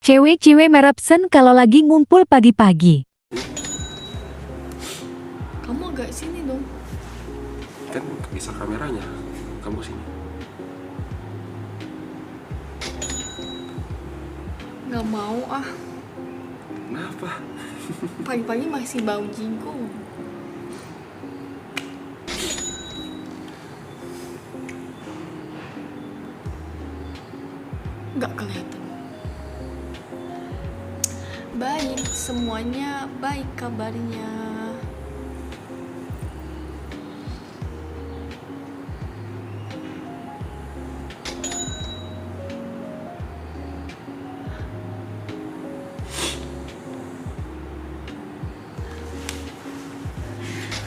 Cewek-cewek merapsen kalau lagi ngumpul pagi-pagi. Kamu agak sini dong. Kan bisa kameranya. Kamu sini. Gak mau ah. Kenapa? Pagi-pagi masih bau jingkung. Gak kelihatan. Baik, semuanya baik kabarnya.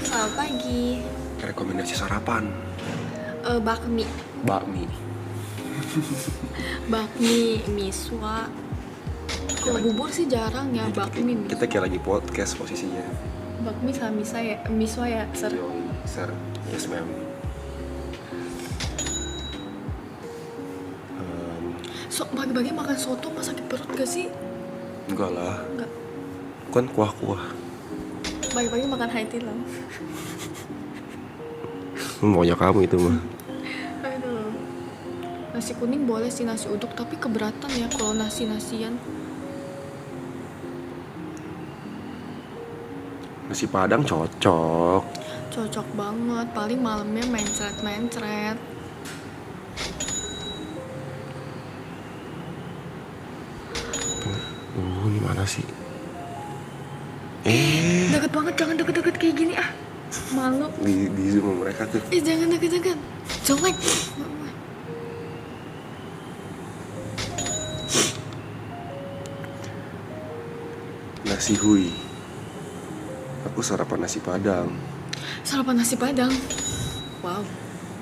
Selamat pagi. Rekomendasi sarapan. Bakmi, Bakmi. miswa. Kalau bubur sih jarang ya, bakmi, Kita kayak lagi podcast posisinya. bakmi sama miswa ya, ser. Yoi, sir. Yes, ma'am. So, pagi-pagi makan soto mah sakit perut gak sih? Enggak lah. Enggak. Kan kuah-kuah. Pagi-pagi makan Haitilang. Maunya kamu itu mah. Aduh. Nasi kuning boleh sih, nasi uduk, tapi keberatan ya kalau nasi-nasian. Nasi Padang cocok. Cocok banget, paling malamnya mencret-mencret. Ini mana sih? Deket banget, jangan deket-deket kayak gini ah. Malu. Di zoom mereka tuh. Jangan deket-deket. Jelek. Nasi hui. Aku sarapan nasi Padang. Sarapan nasi Padang. Wow.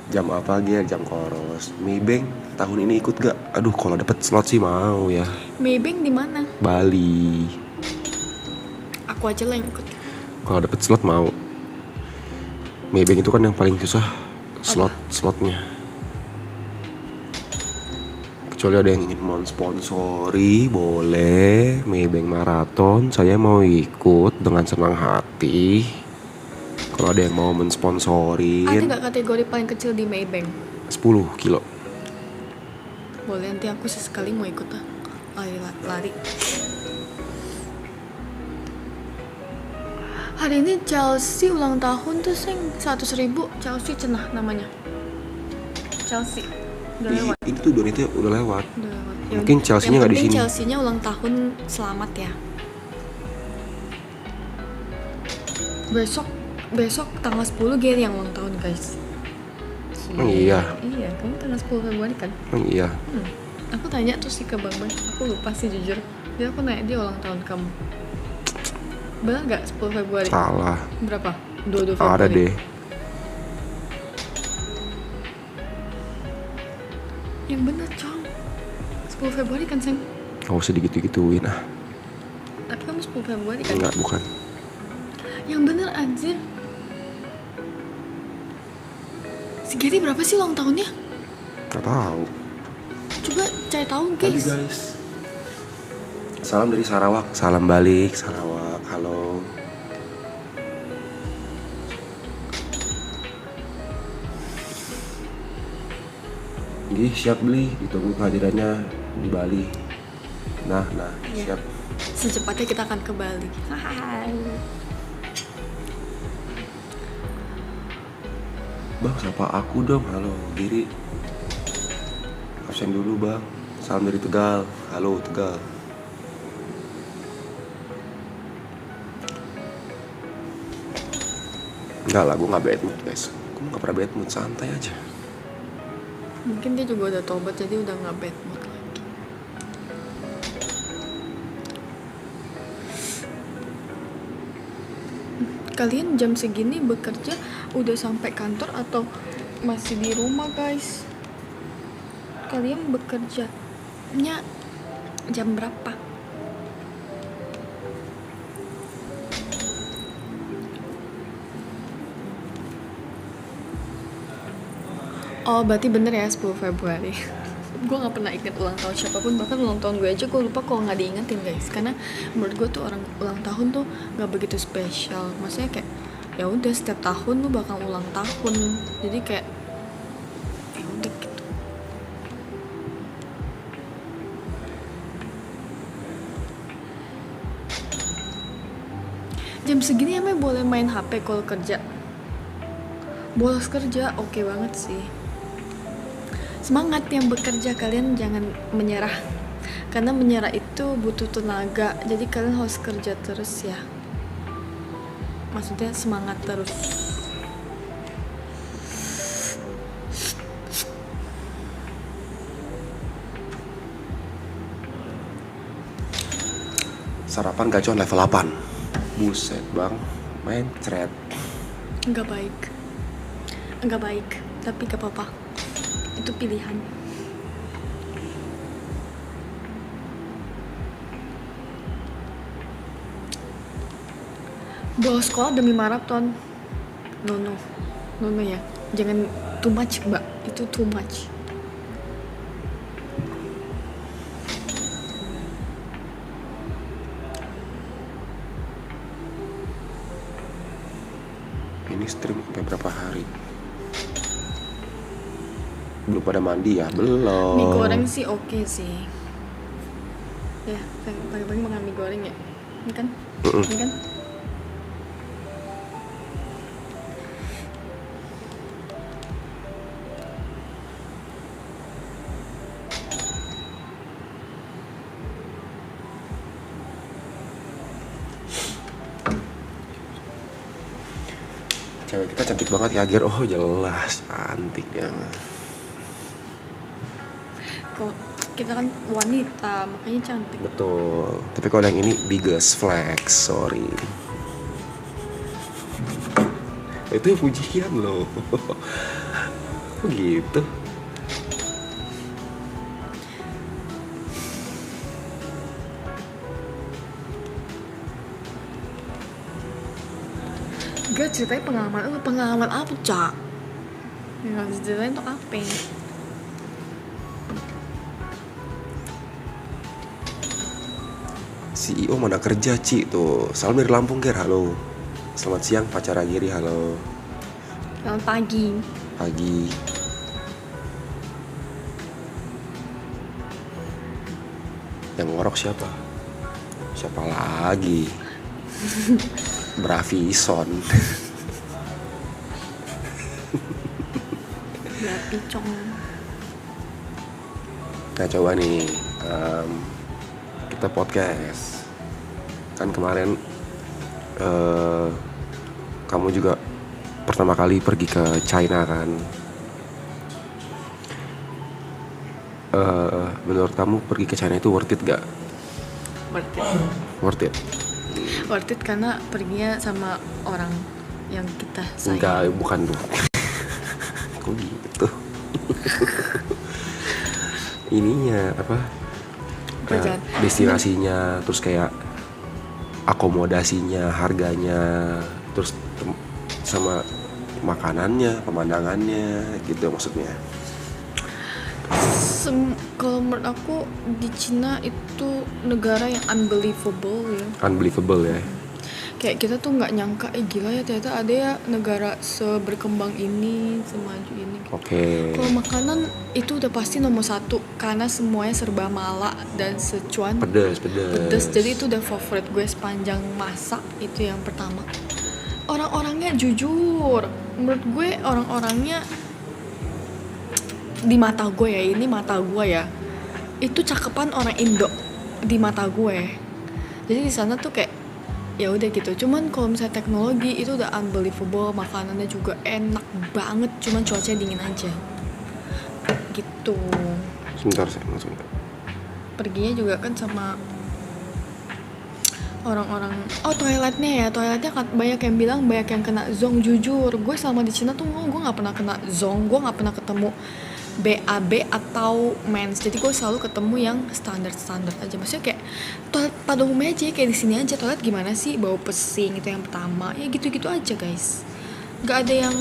Jam apa Ger? Jam koros. Maybank tahun ini ikut gak? Aduh, kalau dapet slot sih mau ya. Maybank di mana? Bali. Aku aja lah yang ikut. Kalau dapet slot mau. Maybank itu kan yang paling susah slotnya. Kecuali ada yang ingin mensponsori, boleh. Maybank Marathon, saya mau ikut dengan senang hati. Kalau ada yang mau Ada mensponsorin, nggak kategori paling kecil di Maybank? 10 kilo. Boleh, nanti aku sesekali mau ikut ah. Lari. Hari ini Chelsea ulang tahun tuh sing 100.000. Chelsea cenah namanya. Chelsea udah lewat. Ini tuh donitnya udah lewat. Udah lewat. Mungkin Chelsea-nya nggak di sini. Chelsea-nya ulang tahun, selamat ya. Besok tanggal 10 Gary yang ulang tahun guys. Emang iya? Iya, kamu tanggal 10 Februari kan? Emang iya? Aku tanya terus sih ke Bang Bang, aku lupa sih jujur. Jadi aku nanya dia ulang tahun kamu. Benar nggak 10 Februari? Salah. Berapa? 22 Februari. Ada deh. Yang bener Cong. 10 Februari kan Seng? Gak usah digitu-gituin ah. Tapi kamu 10 Februari kan? Enggak, bukan. Yang bener anjir. Si Gary berapa sih ulang tahunnya? Gak tahu. Coba cari tahu Tadi guys. guys. Salam dari Sarawak. Salam balik Sarawak. Halo. Gih, siap beli. Ditunggu kehadirannya di Bali. Nah, Iya. siap. Secepatnya kita akan ke Bali. Hai. Bang, sapa aku dong. Halo, Giri. Absen dulu, Bang. Salam dari Tegal. Halo, Tegal. Enggak lah, gue gak bad mood, guys. Gue gak pernah bad mood, santai aja. Mungkin dia juga udah tobat jadi udah nggak bad mood lagi. Kalian jam segini bekerja udah sampai kantor atau masih di rumah guys? Kalian bekerjanya jam berapa? Oh berarti bener ya 10 Februari. gue nggak pernah inget ulang tahun siapapun, bahkan ulang tahun gue aja gue lupa kalau nggak diingetin guys, karena menurut gue tuh orang ulang tahun tuh nggak begitu spesial. Maksudnya kayak ya udah setiap tahun lu bakal ulang tahun, jadi kayak ya udah gitu. Jam segini emang boleh main HP kalau kerja? Bolos kerja oke banget sih. Semangat yang bekerja, kalian jangan menyerah, karena menyerah itu butuh tenaga, jadi kalian harus kerja terus ya. Maksudnya semangat terus. Sarapan gacuan level 8. Buset bang, main cret. Nggak baik, tapi gak apa-apa, itu pilihan. Bolos sekolah demi maraton, no ya, jangan too much mbak, itu too much. Ini stream sampai berapa hari? Belum pada mandi ya? Belum. Mie goreng sih oke sih. Ya, pagi-pagi makan mie goreng ya. Ini kan? Ini kan? Cewek kita cantik banget ya Ger. Oh jelas cantik ya. Kok kita kan wanita, makanya cantik. Betul. Tapi kalau yang ini biggest flex, sorry. Itu pujian loh. Kok gitu? Gak ceritain pengalaman apa Cak? Yang harus ceritain tuh apa? CEO mana kerja Ci tuh. Salam dari Lampung Ger, halo. Selamat siang pacar Agiri, halo. Selamat pagi. Pagi. Yang ngorok siapa? Siapa lagi? Bravison. Ya picong. Nah coba nih kita podcast. Kan kemarin kamu juga pertama kali pergi ke China kan. Menurut kamu pergi ke China itu worth it gak? Worth it? Worth it karena perginya sama orang yang kita sayang. Enggak, bukan tuh. Kok gitu? Ininya apa? Destinasinya, terus kayak akomodasinya, harganya, terus sama makanannya, pemandangannya, gitu maksudnya. Kalau menurut aku di Cina itu negara yang unbelievable ya. Unbelievable ya. Kayak kita tuh nggak nyangka, gila ya ternyata ada ya negara seberkembang ini, semaju ini. Oke. Kalau makanan itu udah pasti nomor satu karena semuanya serba mala dan Sichuan. Pedes. Jadi itu udah favorit gue sepanjang masa, itu yang pertama. Orang-orangnya jujur, menurut gue orang-orangnya di mata gue ya, ini mata gue ya, itu cakepan orang Indo di mata gue. Jadi di sana tuh kayak ya udah gitu. Cuman kalau misalnya teknologi itu udah unbelievable, makanannya juga enak banget, cuman cuacanya dingin aja gitu. Sebentar saya langsung. Perginya juga kan sama orang-orang. Toiletnya kan banyak yang bilang banyak yang kena zong. Jujur gue selama di Cina tuh gue nggak pernah kena zong, gue nggak pernah ketemu BAB atau mens, jadi gue selalu ketemu yang standar aja. Maksudnya kayak toilet pada umumnya aja, kayak di sini aja toilet gimana sih, bau pesing, itu yang pertama. Ya gitu-gitu aja guys, nggak ada yang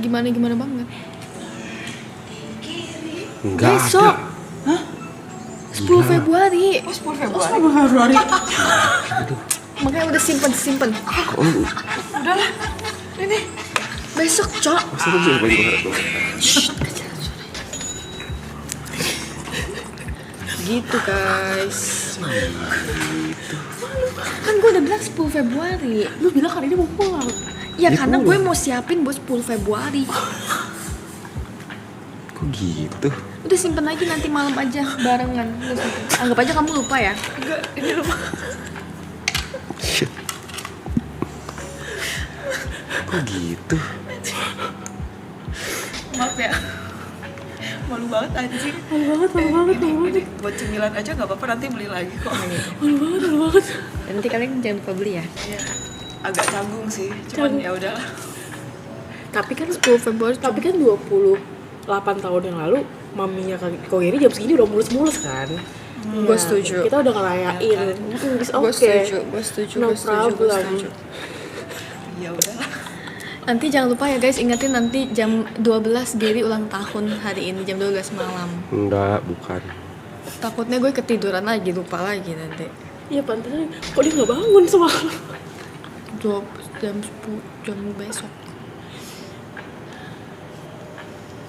gimana banget. Enggak Besok. ada. 10 Februari. Oh, 10 Februari. Makanya udah simpen. Oh, Udahlah. Ini. Besok, Cok. masa lu bisa main banget dong? Gitu, guys. Kan gue udah bilang 10 Februari. Lu bilang hari ini mau pulang. Ya Ya, karena pulang. gue mau siapin buat 10 Februari. Kok gitu? Udah simpen aja nanti malam aja barengan. Udah simpen. Anggap aja kamu lupa ya. Enggak, ini lupa. Shit. Kok gitu? Maaf ya. Malu banget anjing. Malu banget. Ini buat cemilan aja nggak apa-apa, nanti beli lagi kok. Malu banget. Nanti kalian jangan lupa beli ya. Iya. Agak canggung sih, cuman ya udahlah. Tapi kan 10 Februari. Tapi kan 28 tahun yang lalu maminya Ko Geri jam segini udah mulus-mulus kan. Gue setuju. Kita udah ngerayain. It's Gue okay. setuju. No Gue problem. setuju. Ya udahlah. Nanti jangan lupa ya guys, ingetin nanti jam 12 Geri ulang tahun hari ini jam 12 malam. Enggak, bukan. Takutnya gue ketiduran lagi, lupa lagi nanti. Iya pantasnya. Kok dia nggak bangun semalam? Jam 10 jam besok.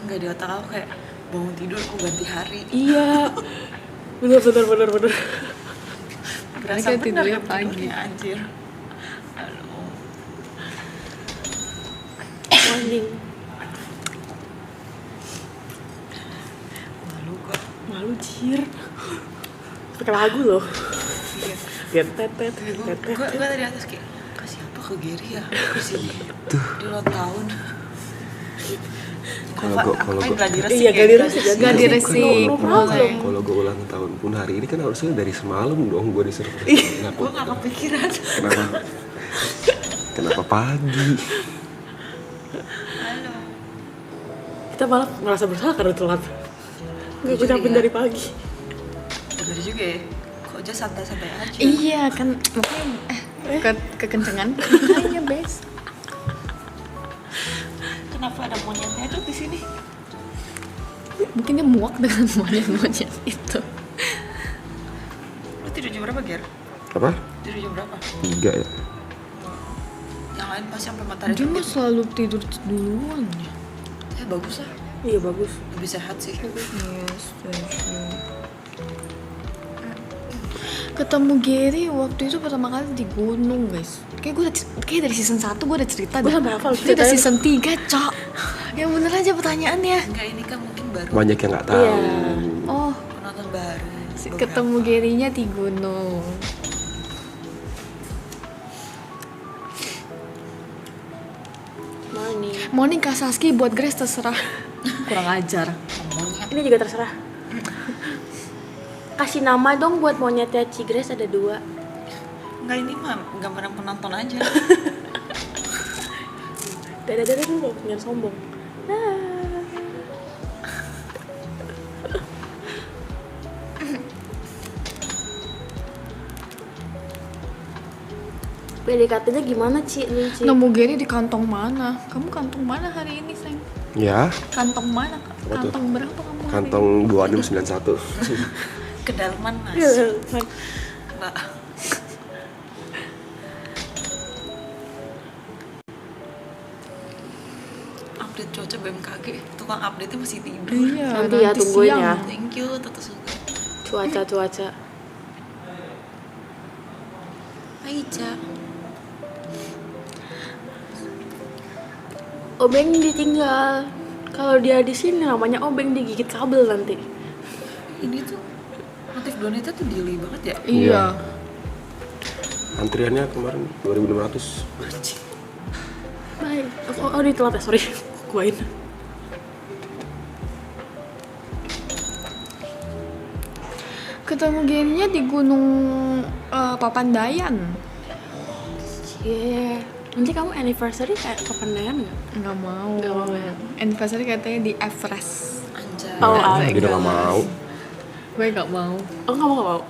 Enggak, di otak aku kayak bangun tidur aku ganti hari. Iya. Bener. Berasa Kayak bener tidurnya kan pagi. tidurnya, anjir. Aduh. Morning. Malu kok. Malu jir. Pakai lagu loh. Iya. Tetet. Gue tadi atas kayak kasih apa ke Geri ya? Kasih di ulang tahun. Kalau gua Gak diresik Iya, ya? gak diresik, Gak diresik. No problem. kalau gue ulang tahun pun hari ini kan harusnya dari semalam dong gue disuruh. Gue gak kepikiran. Kenapa pagi? Halo. Kita malah merasa bersalah karena telat. Nggak Jujur ucapin ya. dari pagi. Bener juga ya. Kok aja santai-santai aja. Iya kan, makanya kekencengan. Makanya bes. Kenapa ada monyetnya tuh di sini? Mungkin dia muak dengan monyet-monyet itu. Lu tidur jam berapa, Ger? Apa? Tidur jam berapa? 3 ya? Yang lain pasti sampai matahari Dia mah terbit. selalu tidur duluan ya. Ya bagus lah. Iya bagus. Lebih sehat sih. Yes, ketemu Gary waktu itu pertama kali di gunung guys. Kayak dari season 1 gue udah cerita Gue deh. sampai hafal Itu udah ceritanya. season 3 cok. Yang bener aja pertanyaannya. Enggak, ini kan mungkin baru Banyak yang nggak tahu. Iya. Oh, penonton baru. ketemu Gary-nya di gunung. Morning. Morning Kak Saski buat Grace terserah. Kurang ajar. Ini juga terserah. Kasih nama dong buat monyetnya Cigres ada 2. Enggak, ini mah gambaran penonton aja. Dadah dulu, jangan sombong. PDKT-nya gimana Ci? Lu Ci? Nemu Gary di kantong mana? Kamu kantong mana hari ini, sayang? Ya, Kantong mana? Kak? Apa tuh? Kantong berapa kamu hari kantong 2691. Kedalaman, Mas. Iya, Mbak. Update cuaca BMKG, tukang update-nya masih tidur. ini? Iya, Nanti ya, tungguin siang. ya. Thank you, Tata Suga. Cuaca. Aicha. Obeng ditinggal. Kalau dia di sini namanya Obeng digigit kabel nanti. Ini tuh motif donetnya tuh delay banget ya. Iya. Antriannya kemarin 2500. Baik. Oh, di telat ya, sorry. Kuain. Ketemu Gary-nya di Gunung Papandayan. Yeah. Nanti kamu anniversary kayak Papandayan nggak? Nggak mau. Nggak mau ya? Anniversary katanya di Everest. Anjay. Oh, Dia udah nggak mau. Gue nggak mau. Oh, nggak mau.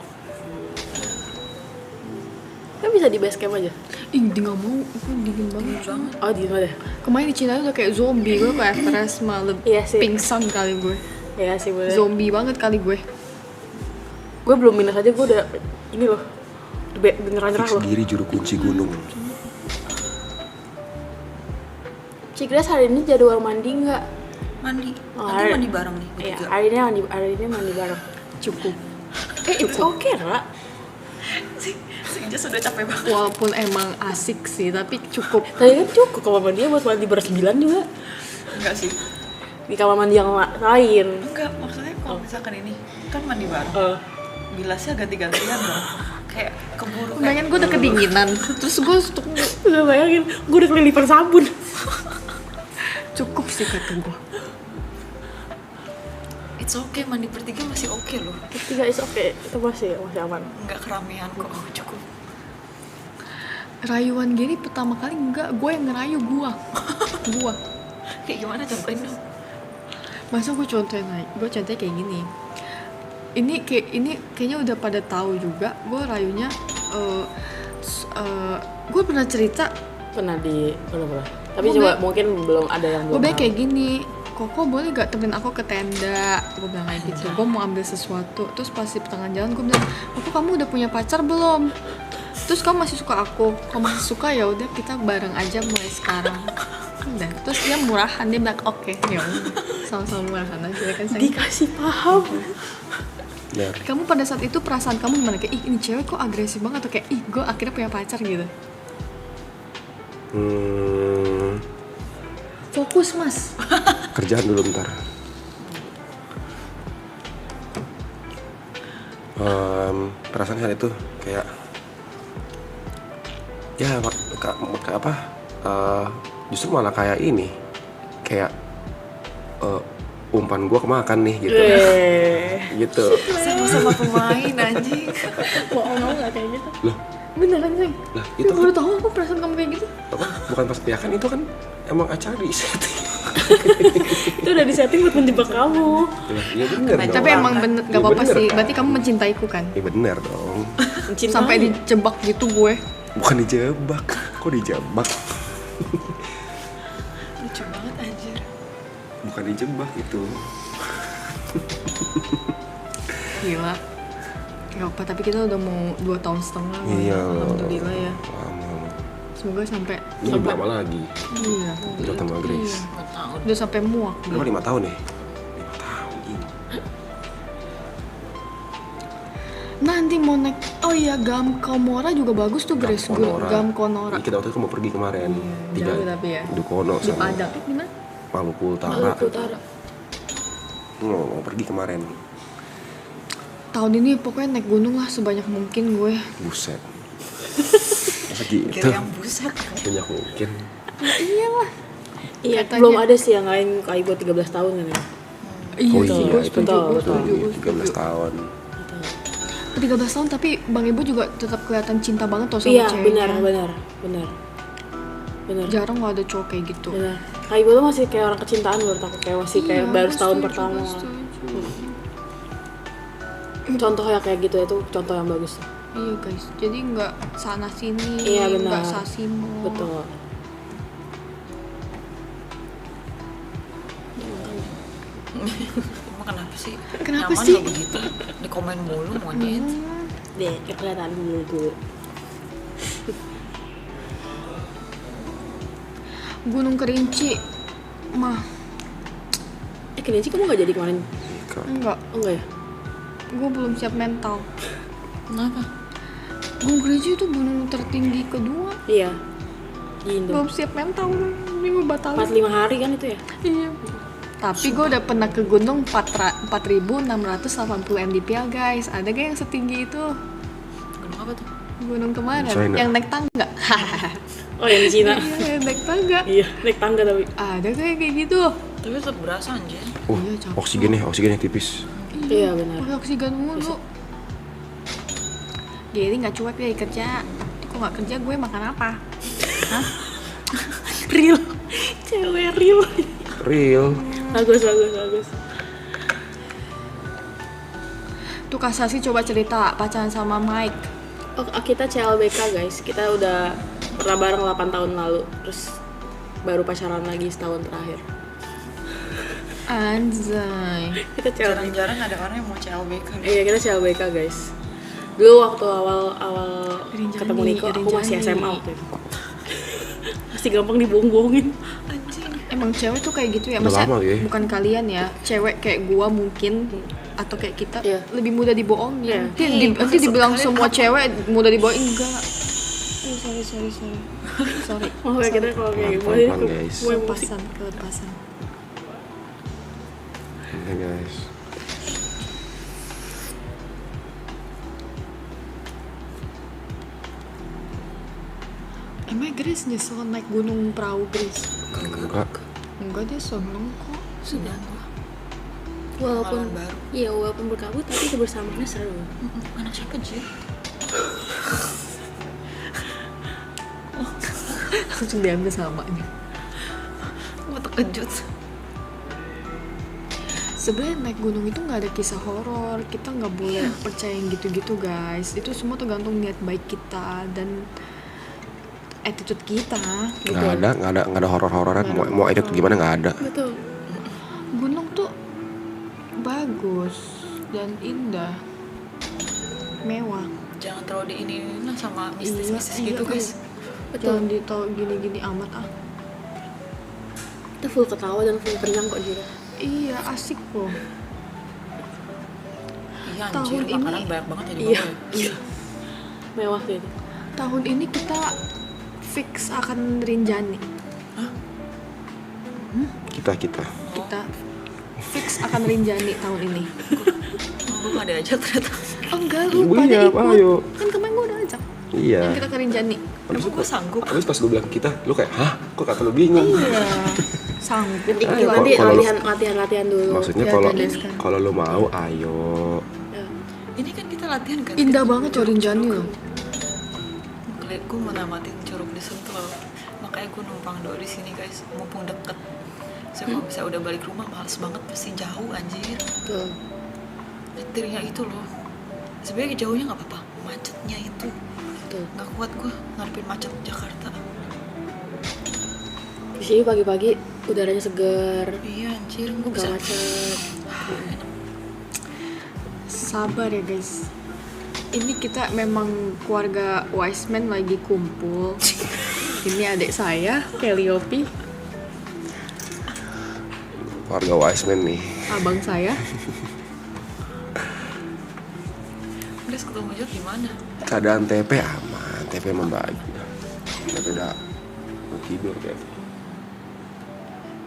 Kan bisa di base camp aja. Ih, dia nggak mau. Gue dingin banget. Oh, di mana deh? Kemarin di Cina udah kayak zombie. Gue ke Everest malah Iya sih. pingsan kali gue. Ya sih bener. Zombie banget kali gue. Gue belum minus aja gue udah ini loh. Beneran nyerah Fix loh. diri juru kunci gunung. Cikres hari ini jadwal mandi nggak? Mandi. Oh, Nanti mandi bareng nih. Iya, bertiga. hari ini mandi bareng. Cukup. It's okay, Ra. Senja sudah capek banget. Walaupun emang asik sih, tapi cukup. Tadi kan cukup kalau mandi buat mandi bersembilan juga. Enggak sih. Di kamar mandi yang lain. Enggak, maksudnya kalau misalkan ini kan mandi bareng. Eh, Bilasnya ganti-gantian dong. Kayak keburu Bayangin gue udah kedinginan, terus gue udah bayangin, gue udah kelilipan sabun. cukup sih kata gue. It's okay, mandi bertiga masih oke loh. Tiga is okay, itu masih aman. Enggak keramaian kok, cukup. Rayuan gini pertama kali enggak, gue yang ngerayu gue. Kayak gimana contohin dong? Masa gue contohin aja, gue contohnya kayak gini. Ini kayaknya udah pada tahu juga. Gue rayunya, gue pernah cerita. Pernah. Tapi Gue coba be- mungkin belum ada yang Gue belum. bilang kayak gini, Koko boleh gak temenin aku ke tenda? Gue bilang kayak gitu. Gue mau ambil sesuatu. Terus pas di pertengahan jalan gue bilang, Koko kamu udah punya pacar belum? Terus kamu masih suka aku? Kalau masih suka ya udah kita bareng aja mulai sekarang. Udah. Terus dia murahan, dia bilang oke, ya udah. Sama-sama murahan aja ya kan sayang. Dikasih paham. Ya, Kamu pada saat itu perasaan kamu gimana? Kayak ih ini cewek kok agresif banget, atau kayak ih gue akhirnya punya pacar gitu. Fokus mas. kerjaan dulu bentar. Perasaan saat itu kayak ya kayak apa? Justru malah kayak ini, kayak umpan gue kemakan nih gitu. Gitu. Sama-sama pemain anjing. Bohong gak kayak gitu? Loh, Beneran sih. lah Itu itu baru kan tahu aku perasaan kamu kayak gitu. apa? Bukan pas ya kan itu kan emang acara di setting. Itu udah disetting buat menjebak kamu. Lah, iya bener dong. Tapi emang bener, gak Iya apa-apa bener sih. kan? Berarti kamu mencintaiku kan? Iya bener dong. Mencintai. Sampai dijebak gitu gue. Bukan dijebak. Kok dijebak? Lucu banget anjir. Bukan dijebak itu. Gila. Gak apa, tapi kita udah mau 2 tahun setengah loh. Iya. Alhamdulillah ya. Lama. Semoga sampai Ini berapa lagi? iya. Udah tambah Grace. Enggak tahu. Udah sampai muak. Berapa 5 tahun ya? 5 tahun ini. Nanti mau naik, oh iya Gamkonora juga bagus tuh Grace. Gamkonora. Kita waktu itu mau pergi kemarin. Jauh tapi ya. Dukono Di sama Padang. Gimana? Maluku Utara. Maluku Utara. Mau pergi kemarin. Tahun ini pokoknya naik gunung lah sebanyak mungkin gue. Buset. Masa gitu? Kira yang buset. Banyak mungkin. Iya, Katanya. belum ada sih yang lain kayak buat 13 tahun kan ya. Iya Oh sih, iya, gue itu setuju, gue setuju, gue 13 tahun. 13 tahun tapi Bang Ibu juga tetap kelihatan cinta banget tuh sama Iya, ceweknya. benar. Jarang gak ada cowok kayak gitu. Benar. Kayak ibu tuh masih kayak orang kecintaan menurut aku, kayak masih kayak Iya, baru gue setahun setuju, pertama. gue setuju. Contoh ya kayak gitu itu contoh yang bagus. Iya guys, jadi nggak sana sini, Iya, benar. nggak sasimo. Betul. Emang kenapa sih? Kenapa Nyaman sih? gak begitu? Di komen mulu monyet. Deh, kelihatan dulu. Gunung Kerinci, mah Kerinci kamu gak jadi kemarin? enggak, Oh enggak ya? gue belum siap mental. Kenapa? Gunung Kerinci itu gunung tertinggi kedua, Iya. Di Indo. belum siap mental, ini gue batalin. 45 hari kan itu ya? Iya. Tapi gue udah pernah ke gunung 4.680 mdpl guys. Ada gak yang setinggi itu? Gunung apa tuh? Gunung kemarin, China. yang naik tangga. Oh yang di Cina. Iya, naik tangga. Iya, naik tangga tapi. Ada gak yang kayak gitu? Tapi tetap berasa anjir. Iya, capek. Oksigennya tipis. Iya benar. Pakai oksigen mulu. Jadi nggak cuek deh kerja. Kok nggak kerja gue makan apa? Hah? Real. Cewek real. Real. Bagus. Tuh Kak Sasi coba cerita pacaran sama Mike. Oh, kita CLBK guys. Kita udah pernah bareng 8 tahun lalu. Terus baru pacaran lagi setahun terakhir. Anjay. Kita CLBK. Jarang-jarang ada orang yang mau CLBK. Iya, kita CLBK guys. Dulu waktu awal Rinjani, ketemu Niko, aku masih Rinjani. SMA waktu itu. Masih gampang dibohong-bohongin. Emang cewek tuh kayak gitu ya, Udah maksudnya lama ya. bukan kalian ya, cewek kayak gua mungkin atau kayak kita Iya. lebih mudah dibohongin. Iya. Nanti dibilang semua cewek mudah dibohongin, enggak. Sorry. Sorry. Oh, kayak kita kalau kayak gitu. Pelan-pelan, guys. Kelepasan. Oke guys. Emang Grace nyesel naik gunung perahu Grace? Enggak. Enggak, dia seneng kok. Sudah. Walaupun Pengalaman baru. iya, walaupun berkabut tapi kebersamaannya seru. Anak siapa Jir? Langsung diambil samanya. Gue terkejut. Sebenarnya naik gunung itu nggak ada kisah horor, kita nggak boleh percaya yang gitu-gitu guys. Itu semua tergantung niat baik kita dan attitude kita. Nggak ada horor-hororan. Mau edit gimana nggak ada. Betul. Gunung tuh bagus dan indah, mewah. Jangan terlalu diinin sama mistis-mistis gitu guys. Jangan ditau gini-gini amat ah. Kita full ketawa dan full tenang kok Jira. Iya, asik loh. Iya Tahun anjir, ini- makanan banyak banget ya di Iya. bawah. Iya. Mewah gitu. Tahun ini kita fix akan Rinjani. Kita. Kita fix akan Rinjani tahun ini. Gue gak ada aja ternyata. Enggak, lu Ibu pada iya, ikut. ayo. Kan kemarin gue udah ajak. Iya. Yang kita ke Rinjani. Habis Emang gue sanggup. Habis pas gue bilang kita, lu kayak, hah? Kok kata lu bingung? Iya. Sanggup. Nanti Ayo, nanti kalau lu- latihan dulu. Maksudnya Ya, kalau dan sekarang. kalau lu mau, ayo. Ya. Ini kan kita latihan kan. Indah banget coy Rinjani loh. Gue mau namatin Curug di Sentul. Makanya gue numpang dulu di sini guys, mumpung deket. Saya kalau bisa udah balik rumah males banget, pasti jauh anjir. Betul. Nyetirnya itu loh. Sebenarnya jauhnya nggak apa-apa, macetnya itu Betul. nggak kuat gue ngadepin macet Jakarta. Di sini pagi-pagi udaranya segar, Iya anjir, gue nggak bisa. macet. Enak. Sabar ya guys. Ini kita memang keluarga Wiseman lagi kumpul. Ini adik saya, Kellyopi, Warga Wiseman nih. abang saya. Udah ketemu Jod gimana? Keadaan TP aman, TP membaik. TP udah mau tidur kayak.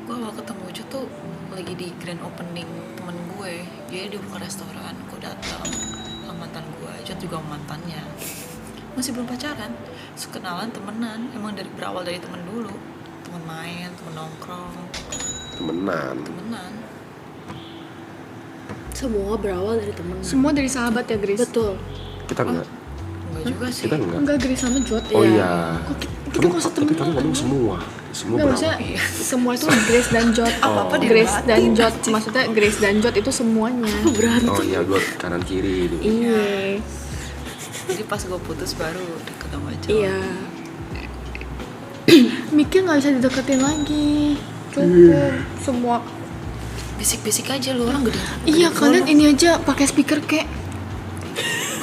Gue awal ketemu Jod tuh lagi di grand opening temen gue. Jadi dia buka restoran, gue datang sama mantan gue. Jod juga sama mantannya. Masih belum pacaran, sekenalan temenan. Emang dari berawal dari temen dulu, temen main, temen nongkrong, Temenan. temenan. Semua berawal dari temen. Semua dari sahabat ya Grace. Betul. Kita enggak. Enggak juga sih. Kita enggak. Enggak, Grace sama Jod. Oh Iya. iya. Kok kita Kamu, nggak usah tapi kamu temenan? ngomong semua. Semua Enggak, berawal. maksudnya semua itu Grace dan Jod. Apa-apa Grace dan didebatin. Jod, maksudnya Grace dan Jod itu semuanya. Oh iya, dua kanan kiri itu. Iya. Jadi pas gue putus baru deket sama Jod. Iya. Mikir nggak bisa dideketin lagi. Cukup semua. Bisik-bisik aja lu, orang gede. Iya, kalian ini aja pakai speaker kek.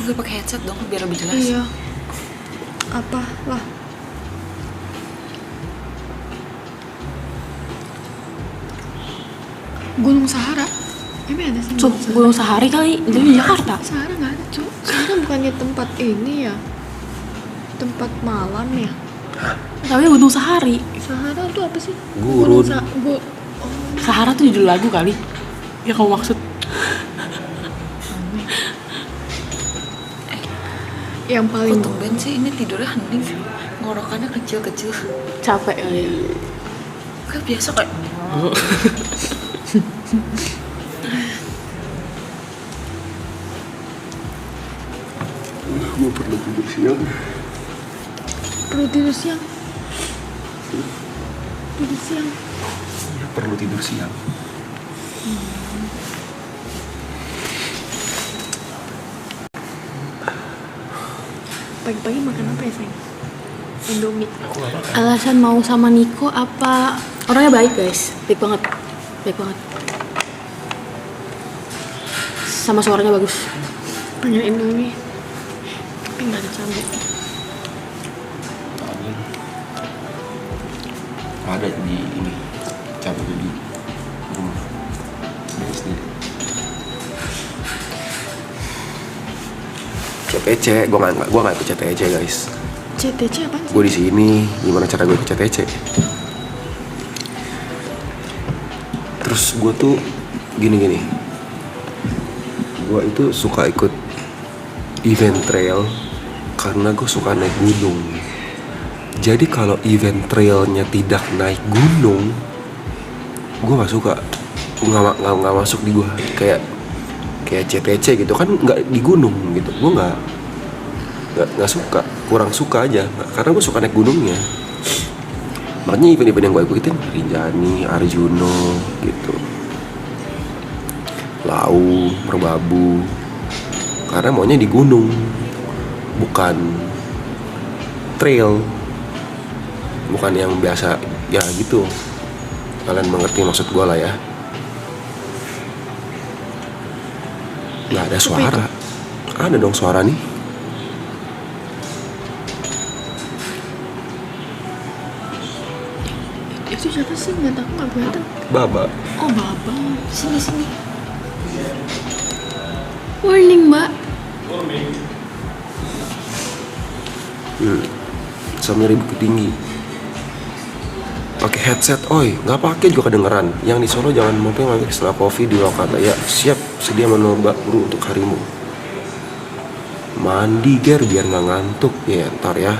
Gue pakai headset dong biar lebih jelas. Iya. Apa lah? Gunung Sahara. Emang ada sih? Cuk, Gunung Sahari kali, itu di Jakarta. Sahara nggak ada, Cuk. Sahara bukannya tempat ini ya? Tempat malam ya? Tapi Gunung Sahari. Sahara tuh apa sih? Gurun. Sahara tuh judul lagu kali. Ya kamu maksud. Yang paling Kok tumben sih ini tidurnya hening, ngorokannya kecil-kecil. Capek kali ya. Kayak biasa kayak Gue perlu tidur siang. perlu tidur siang. Tidur siang. Iya, perlu tidur siang. Pagi-pagi makan apa ya, sayang? Indomie. Alasan mau sama Niko apa? Orangnya baik guys, baik banget, baik banget. sama suaranya bagus. Pengen Indomie tapi nggak ada cabai. Ada di ini cabut di rumah dari sendiri. CTC, gue nggak ikut CTC guys. CTC apaan sih? Gue di sini, gimana cara gue ikut CTC? Terus gue tuh gini. Gue itu suka ikut event trail karena gue suka naik gunung. Jadi kalau event trailnya tidak naik gunung, gue nggak suka, nggak masuk di gue. Kayak CTC gitu kan nggak di gunung gitu, gue nggak suka, kurang suka aja. Karena gue suka naik gunungnya. Makanya event-event yang gue ikutin Rinjani, Arjuno gitu, Lau, Merbabu. Karena maunya di gunung, bukan trail. Bukan yang biasa ya gitu. Kalian mengerti maksud gue lah ya. Nggak ada suara. Ada dong suara nih. Itu siapa sih? Nggak tahu, nggak kelihatan. Baba. Oh babang, sini. Warning mbak. Sampai Bukit Tinggi. Pakai headset, oi, nggak pakai juga kedengeran. Yang di Solo jangan mampir setelah kopi di Lokata ya. Siap, sedia mencoba buru untuk harimu. Mandi ger biar nggak ngantuk ya ntar ya.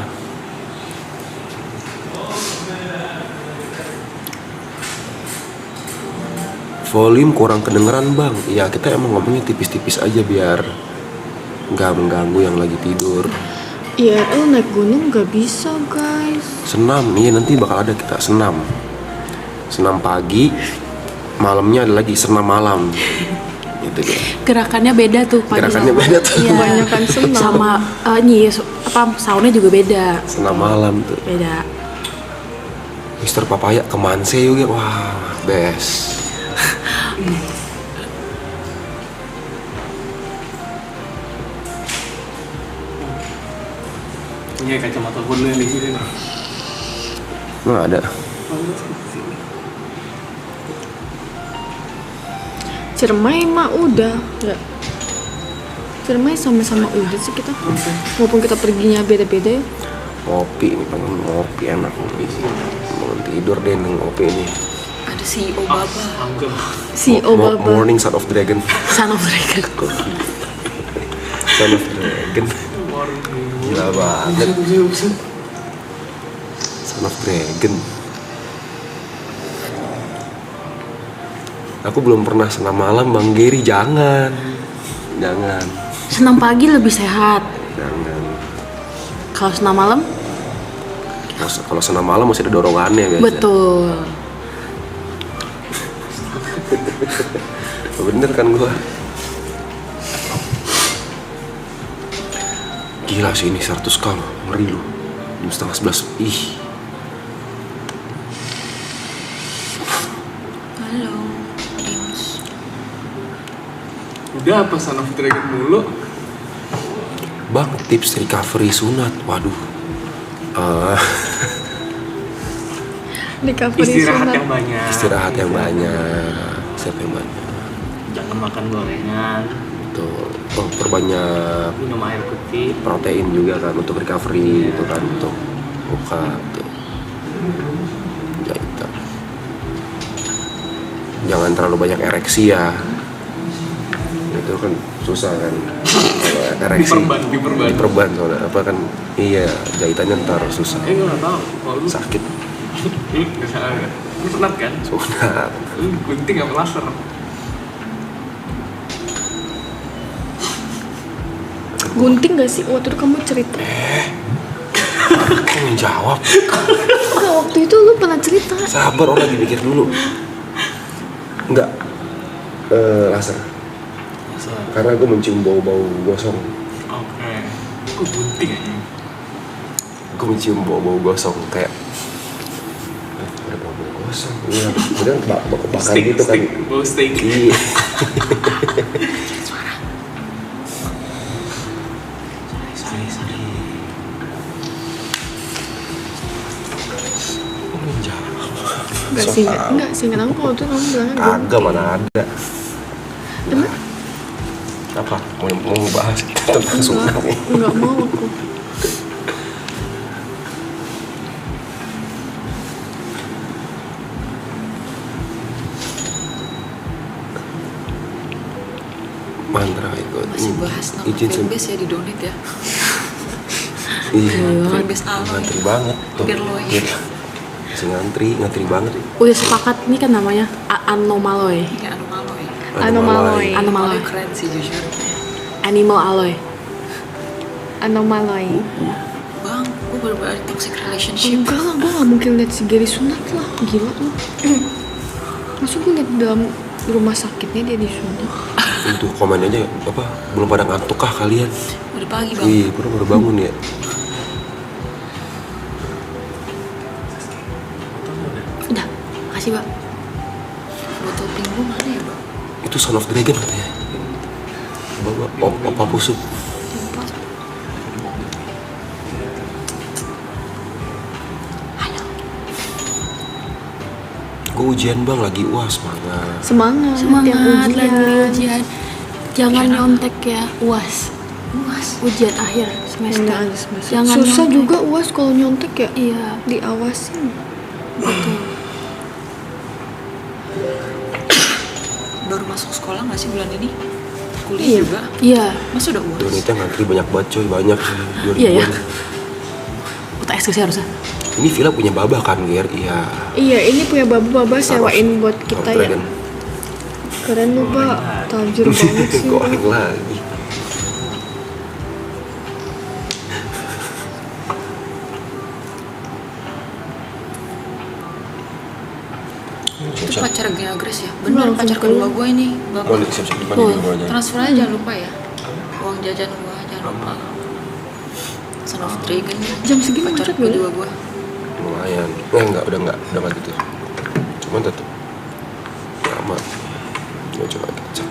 Volume kurang kedengeran bang. Ya kita emang ngomongnya tipis-tipis aja biar nggak mengganggu yang lagi tidur. Iya, naik gunung nggak bisa guys. Senam, iya nanti bakal ada kita senam pagi, malamnya ada lagi senam malam. Gitu deh. Gerakannya beda tuh pagi Gerakannya sama. beda tuh. Iya. Kebanyakan senam. Sama soundnya juga beda. Senam malam tuh. Beda. Mister Papaya ke Manse juga, wah best. Iya kacamata gue dulu yang di sini nih. Nggak ada. Ciremai mah udah ya. Ciremai sama-sama udah sih kita. Walaupun kita perginya beda-beda ya. Ngopi nih, pengen ngopi enak ngopi sih. Bangun tidur deh nih ngopi nih. Ada CEO Baba. Angger. CEO Baba. Morning Son of Dragon. Son of Dragon. Son of Dragon. Gila banget. Son of Dragon. Aku belum pernah senam malam Bang Geri, jangan. Senam pagi lebih sehat. Jangan. Kalau senam malam? Kalau senam malam masih ada dorongannya biasanya. Betul. Bener kan gua. Gila sih ini 100 kali, ngeri lu. Jam setengah 11, ih. Halo, Dimas. Udah apa Son of Dragon mulu? Bang, tips recovery sunat, waduh. Recovery Istirahat sunat. yang banyak. Istirahat yang banyak, siapa yang banyak. Jangan makan gorengan. Tuh, perbanyak Minum air putih. protein juga kan untuk recovery gitu kan, untuk buka tuh. Jahitan. Jangan terlalu banyak ereksi ya. Itu kan susah kan. Kalau ereksi diperban soalnya apa kan, iya jahitannya ntar susah, Gue gak tau. Kalau lu sakit, gak salah ya. Lu sunat kan? sunat. Lu gunting apa laser? Gunting gak sih? Waktu itu kamu cerita. Kok menjawab? Enggak, waktu itu lu pernah cerita. Sabar, orang lagi mikir dulu. Enggak, laser. Laser. Karena gue mencium bau-bau gosong. Oke. Gue gunting aja. Gue mencium bau-bau gosong kayak ada bau-bau gosong. Iya, kemudian bakar gitu kan. Bau steak. Iya. Enggak So sih, tau. enggak sih, kamu kalau tuh kamu bilangnya gue. Agak mana ada. Emang? Apa? Mau bahas tentang sunat nih? Enggak mau aku. Mantra ikut. Masih bahas nama Izin fanbase ya di donate ya. Iya, Fanbase Aloy. ngantri banget. Tuh. Pirloy. Iya. Masih ngantri banget. Udah sepakat ini kan namanya Anomaloy. Ya Anomaloy. Anomaloy. Anomaloy. Keren sih jujur. Animal Alloy. Anomaloy. Bang, gue baru-baru toxic relationship. Enggak lah, gue gak mungkin lihat si Gary sunat lah. Gila lu. Maksud gue liat dalam rumah sakitnya dia disunat. Itu komen aja apa? Belum pada ngantuk kah kalian? Udah pagi bang. Iya, baru bangun ya. Udah, kasih Mbak. Botol pink gue mana ya bang? Itu Son of Dragon katanya. Bawa opa busuk. Gue ujian bang, lagi UAS semangat. Semangat Semangat tiap lagi ujian. Jangan nyontek ya, UAS. Mas, Ujian akhir semester. Enggak ada semester. Jangan Susah nyontek. juga UAS kalau nyontek ya. Iya, Diawasin. betul. baru masuk sekolah nggak sih bulan ini? Kuliah Iya. juga. Iya, Mas udah uas? Donita ngantri banyak banget coy, banyak sih. 2000-an. Iya, ya. UTS sih harusnya. Ini villa punya Baba kan, Ger? Iya. Iya, ini punya baba-baba sewain buat kita ya. Dragon. Keren lu, Pak. Tajir banget sih. Kok lu. aneh lagi. Itu Siap-siap. pacar geng agres ya? Belum, Bener pacar belum. kedua gue ini. Oh, Bapak. siap-siap depan Oh. di gua aja. Transfer aja jangan lupa ya. Uang jajan gue jangan lupa. Son of Dragon nih. Jam segini pacar macet nggak? kedua gue. Lumayan. Udah enggak gitu. Cuman tetep lama. Ya coba kita cek.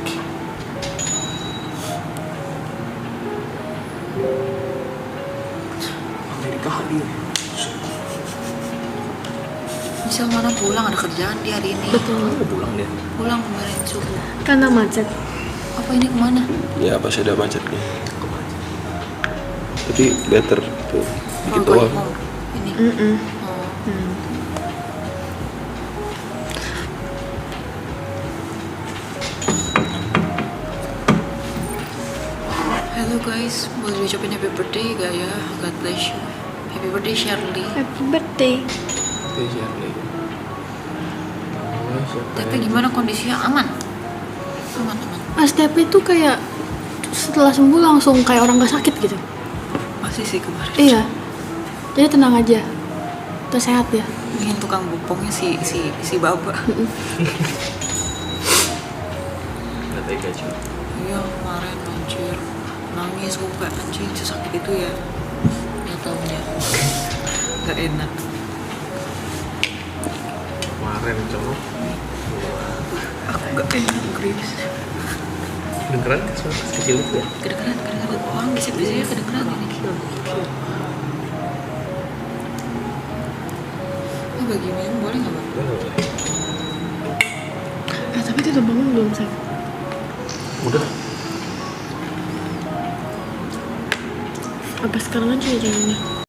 Amerika hadir. Misal mana pulang ada kerjaan di hari ini. Betul. Udah pulang dia. Pulang kemarin subuh. Karena macet. Apa ini kemana? Ya pasti ada macetnya. Tapi better tuh. Dikit Going doang. home. Ini. Mm-mm. Oh. Hello guys, boleh diucapin happy birthday gak ya? God bless you. Happy birthday Shirley. Happy birthday. Itu Shirley. Oh, siapa Tapi ya? gimana kondisinya? Aman? Aman, aman. STP itu kayak setelah sembuh langsung kayak orang gak sakit gitu. Masih sih kemarin. Iya. Jadi tenang aja. Kita sehat ya. Ingin tukang bopongnya si Baba. Nggak tega cuy. Iya, kemarin anjir. Nangis gue kayak anjing sesakit itu ya. Nggak taunya. Gak enak. Kemarin cowok. Aku gak enak, Grace. Kedengeran kan suara kecil itu ya? Kedengeran. Orang bisik-bisiknya kedengeran ini. Oh, bagi minum boleh nggak bang? Boleh. Tapi itu udah bangun belum, Sayang? Udah. Apa sekarang aja ya jalannya?